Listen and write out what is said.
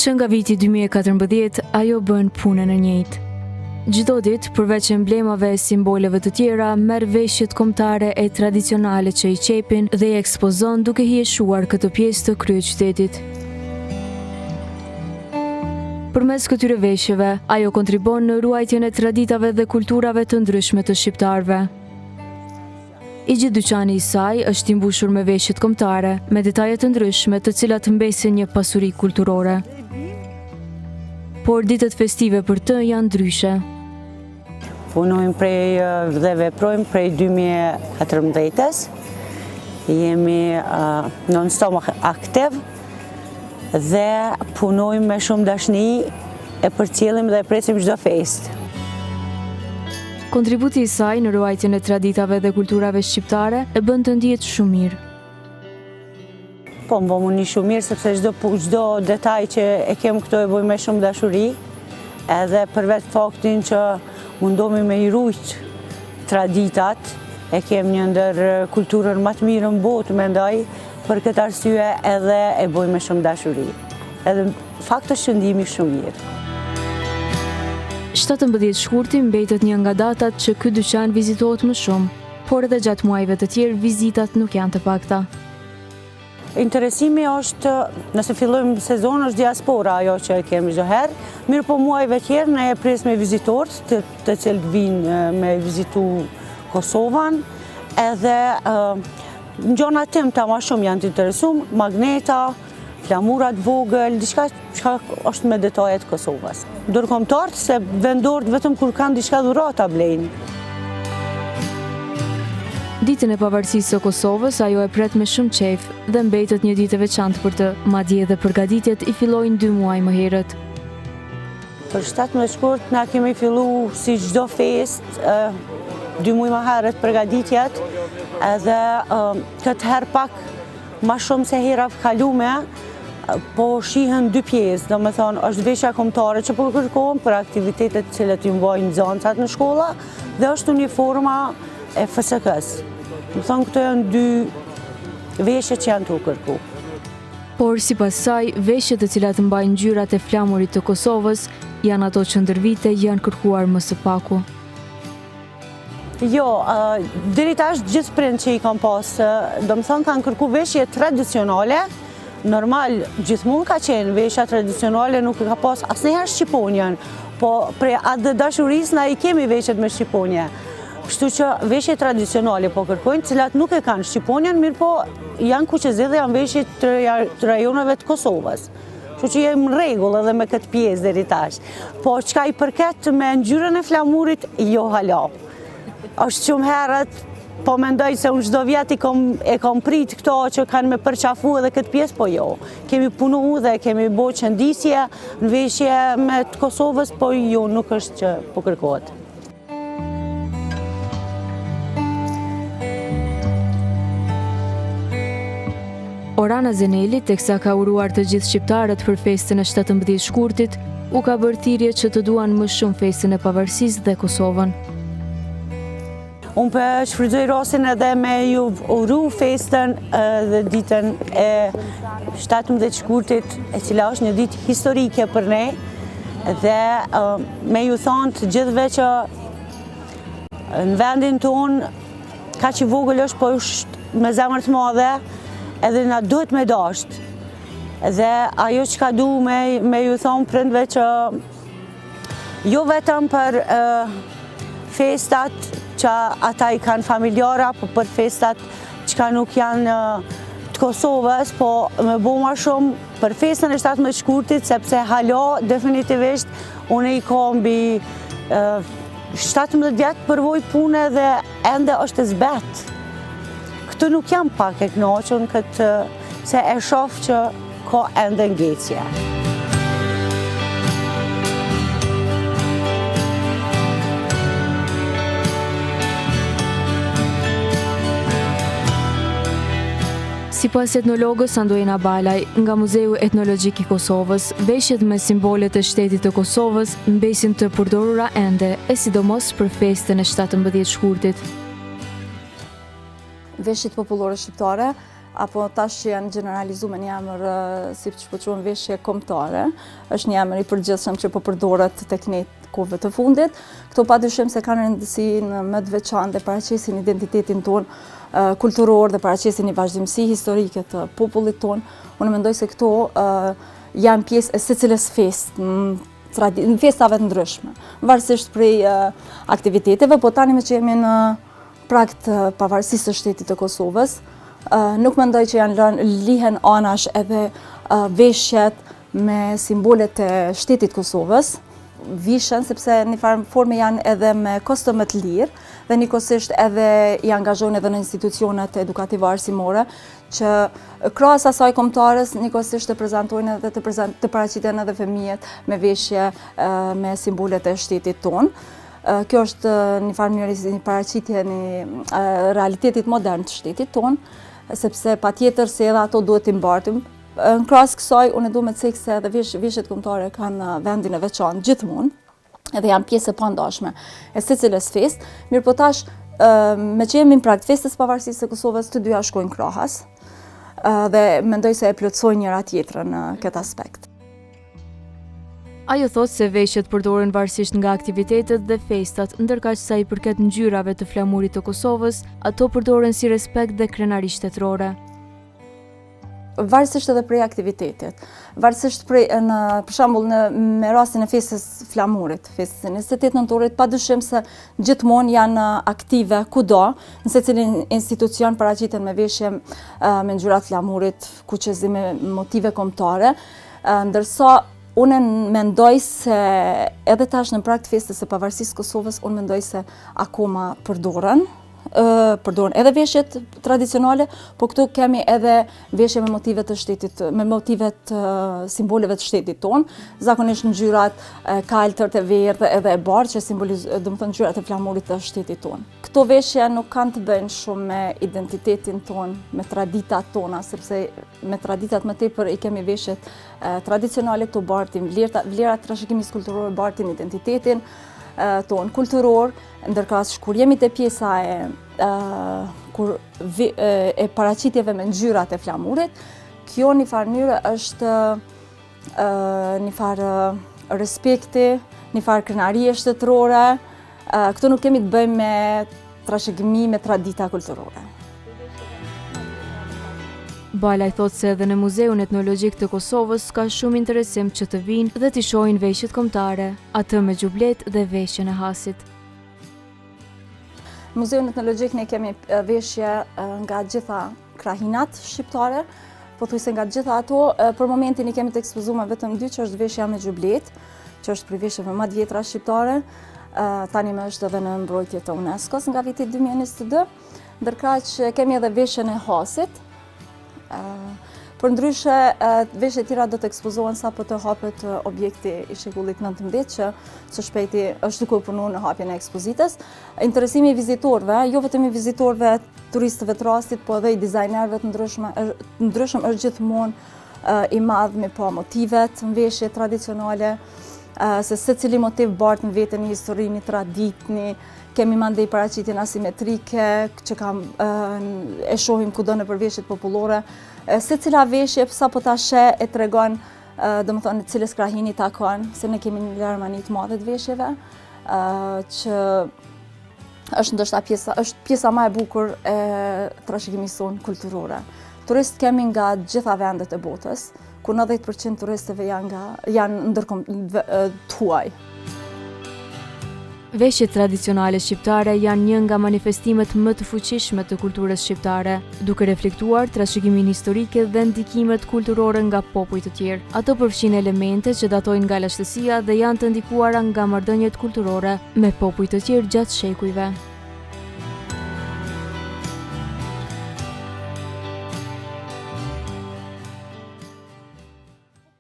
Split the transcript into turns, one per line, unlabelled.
Që nga viti 2014, ajo bën punën e njëjtë. Çdo ditë, përveç emblemave e simboleve të tjera, merr veshjet kombëtare e tradicionale që i qepin dhe i ekspozon duke hijeshuar këtë pjesë të kryeqytetit. Përmes këtyre veshjeve, ajo kontribon në ruajtjen e traditave dhe kulturave të ndryshme të shqiptarëve. I gjithë dyqani i saj është i mbushur me veshjet kombëtare, me detaje të ndryshme të cilat mbesin një pasuri kulturore. Por ditët festive për të janë ndryshe.
Punojmë dhe veprojmë prej 2014-s. Jemi non-stop aktiv dhe punojmë me shumë dashni e përcjellim dhe presim çdo festë.
Kontributi i saj në ruajtjen e traditave dhe kulturave shqiptare e bën të ndihet shumë mirë.
Po, më bëmë një shumë mirë, sepse çdo detaj që e kem këto e bëjmë me shumë dashuri, edhe për vetë faktin që mundohemi me i rujt traditat, e kem një ndër kulturën më të mirë në botë, mendoj, për këtë arsye edhe e bëjmë me shumë dashuri. Edhe fakt është që ndihemi shumë mirë.
17 shkurti mbetet një nga datat që ky dyqan vizitohet më shumë, por edhe gjatë muajve të tjerë vizitat nuk janë të pakta.
Interesimi është, nëse fillojmë sezon, është diaspora ajo që kemi çdo herë, mirë po muajve tjerë ne e pres me vizitorët të cilët vinë me vizitu Kosovën, edhe në gjona tim ta ma shumë janë të interesum, magneta, flamurat vogël, diçka që është me detajet Kosovës. Ndërkombëtarët se vendorët vetëm kur kanë diçka dhurata blejnë.
Ditën e pavarësisë së Kosovës ajo e pret me shumë qejf dhe mbetet një ditë e veçantë për të, madje edhe përgatitjet i fillojnë 2 muaj më herët.
Për 17 shkurt na kemi fillu si çdo festë 2 muaj më herët përgatitjet, edhe këtë herë pak më shumë se hera kalume, po shihen 2 pjesë, domethënë është veshja kombëtare që po kërkohen për aktivitetet të cilat i mbajnë nxënësat në shkolla dhe është uniforma e FSK-s. Më thonë këto janë 2 veshje që janë të kërku.
Por sipas saj, veshjet të cilat mbajnë ngjyrat e flamurit të Kosovës janë ato që ndër vite janë kërkuar më së paku.
Jo, deri tash gjithë prind që i kam pas, do më thonë kanë kërku veshje tradicionale. Normal, gjithmonë ka qenë veshja tradicionale, nuk ka pas asnjëherë shqiponjen, po prej atë dashurisë na i kemi veshjet me shqiponje. Kështu që veshje tradicionale po kërkojnë, cilat nuk e kanë shqiponjen, mirë po janë kuqezi dhe janë veshje të rajoneve të Kosovës. Kështu që jem në rregull edhe me këtë pjesë deri tash. Po çka i përket me ngjyrën e flamurit, jo hala. Është shumë herët, po mendoj se unë çdo vjet e kam prit këto që kanë me përqafu edhe këtë pjesë, po jo. Kemi punu dhe kemi bo qëndisje në veshje me të Kosovës, po jo, nuk është që po kërkohet.
Orana Zeneli, teksa ka uruar të gjithë shqiptarët për festën e 17 shkurtit, u ka bërë thirrje që të duan më shumë festën e pavarësisë dhe Kosovën.
Unë për shfrytëzoj rastin edhe me ju uru festën dhe ditën e 17 shkurtit, e cila është një ditë historike për ne, dhe me ju thonë të gjithëve që në vendin tonë ka që vogël është, po është me zemër të madhe, edhe na duhet me dasht. Dhe ajo që ka du me ju thonë prindve që jo vetëm për festat që ata i kanë familjara, po për festat që ka nuk janë të Kosovës, po me bo ma shumë për festën e 17 shkurtit, sepse hala definitivisht unë i kam mbi 17 vjetë përvoj pune dhe ende është e zbet. Këtu nuk jam pak e kënaqur këtë se e shoh që ka ende ngecje.
Sipas etnologës Andojna Balaj, nga Muzeu Etnologjik i Kosovës, veshjet me simbolet e shtetit të Kosovës mbesin të përdorura ende, e sidomos për festën e 17 shkurtit.
Veshjet popullore shqiptare apo tash që janë generalizuar në emër si që po quhen veshje kombëtare, është një emër i përgjithshëm që po përdoret tek ne kohëve të fundit. Këto padyshim se kanë rëndësi në më të veçantë dhe paraqesin identitetin tonë kulturor dhe paraqesin një vazhdimësi historike të popullit tonë. Unë mendoj se këto janë pjesë e secilës festë, në festave të ndryshme, varësisht prej aktiviteteve, po tani me që jemi në prag të pavarësisë së shtetit të Kosovës, nuk mendoj që janë lënë lihen anash edhe veshjet me simbolet e shtetit Kosovës, vishen sepse në farë forme janë edhe me kostume të lirë dhe njëkohësisht edhe i angazhojnë edhe në institucionet edukative arsimore që krahas asaj kombëtares njëkohësisht të prezantojnë edhe të paraqiten edhe fëmijët me veshje me simbolet e shtetit tonë. Kjo është një farë mënyrë një paraqitje në realitetit modern të shtetit tonë, sepse patjetër se edhe ato duhet t'i mbartim. Në krahas kësaj, unë du me të cekë se edhe veshjet kombëtare kanë vendin e veçantë gjithmonë, edhe janë pjesë e pandashme e secilës festë. Mirë po tash, me që jemi në prag të festës pavarësisë së Kosovës, të dyja shkojnë krahas dhe mendoj se e plotësojnë njëra tjetrën në këtë aspekt.
Ajo thot se veshjet përdoren varësisht nga aktivitetet dhe festat, ndërkaq sa i përket ngjyrave të flamurit të Kosovës, ato përdoren si respekt dhe krenari shtetërore.
Varësisht edhe prej aktivitetit, varësisht prej, për shembull me rastin e festës flamurit, festës e 28 nëntorit, padyshim se gjithmonë janë aktive kudo, në secilin institucion paraqiten me veshje me ngjyrat flamurit, kuqezi me motive kombëtare, ndërsa unë mendoj se edhe tash në prag të festës së pavarësisë Kosovës, unë mendoj se akoma përdoren edhe veshjet tradicionale, po këtu kemi edhe veshje me motivet të shtetit, me motivet simboleve të shtetit tonë, zakonisht ngjyrat kaltër të verdhë edhe e bardhë që simbolizojnë, domethënë ngjyrat e flamurit të shtetit tonë. Këto veshje nuk kanë të bëjnë shumë me identitetin tonë, me traditat tona, sepse me traditat më tepër i kemi veshjet tradicionale, këto bartin vlerat trashëgimisë kulturore, bartin identitetin tonë kulturor, ndërkësh kur jemi te pjesa e paraqitjeve me ngjyrat e flamurit, kjo një farë mënyrë është një farë respekti, një farë krenarie shtetërore. Këto nuk kemi të bëjmë me trashëgimi, me tradita kulturore.
Balaj thot se edhe në Muzeun Etnologjik të Kosovës ka shumë interesim që të vinë dhe t'i shohin veshjet kombëtare, atë me xhublet dhe veshjen e hasit.
Në Muzeun Etnologjik ne kemi veshje nga gjitha krahinat shqiptare, pothuajse nga gjitha ato. Për momentin i kemi të ekspozuar vetëm 2, që është veshja me xhublet, që është prej veshjeve më të vjetra shqiptare, tani më është edhe në mbrojtje të UNESCO-s nga viti 2022, ndërkaq kemi edhe veshjen e hasit. Për ndryshe, veshjet tjera do të ekspozohen sapo të hapet objekti i shekullit 19 që së shpejti është duke u punuar në hapjen e ekspozitës. Interesimi i vizitorëve, jo vetëm i vizitorëve turistëve të rastit, po edhe i dizajnerëve të ndryshëm është gjithmonë i madh me pa motivet në veshje tradicionale, se secili motiv bart në veten një histori, një traditë, kemi mandej paraqitjen asimetrike, që e shohim kudo në veshjet popullore. Secila veshje sapo ta sheh e tregon, domethënë cilës krahini takon, se ne kemi një larmani të madhe të veshjeve, që është ndoshta pjesa më e bukur e trashëgimisë sonë kulturore. Turistë kemi nga gjitha vendet e botës, ku 90% turistëve janë huaj.
Veshjet tradicionale shqiptare janë një nga manifestimet më të fuqishme të kulturës shqiptare, duke reflektuar trashëgimin historike dhe ndikimet kulturore nga popujt të tjerë. Ato përfshin elemente që datojnë nga lashtësia dhe janë të ndikuara nga marrëdhëniet kulturore me popujt të tjerë gjatë shekujve.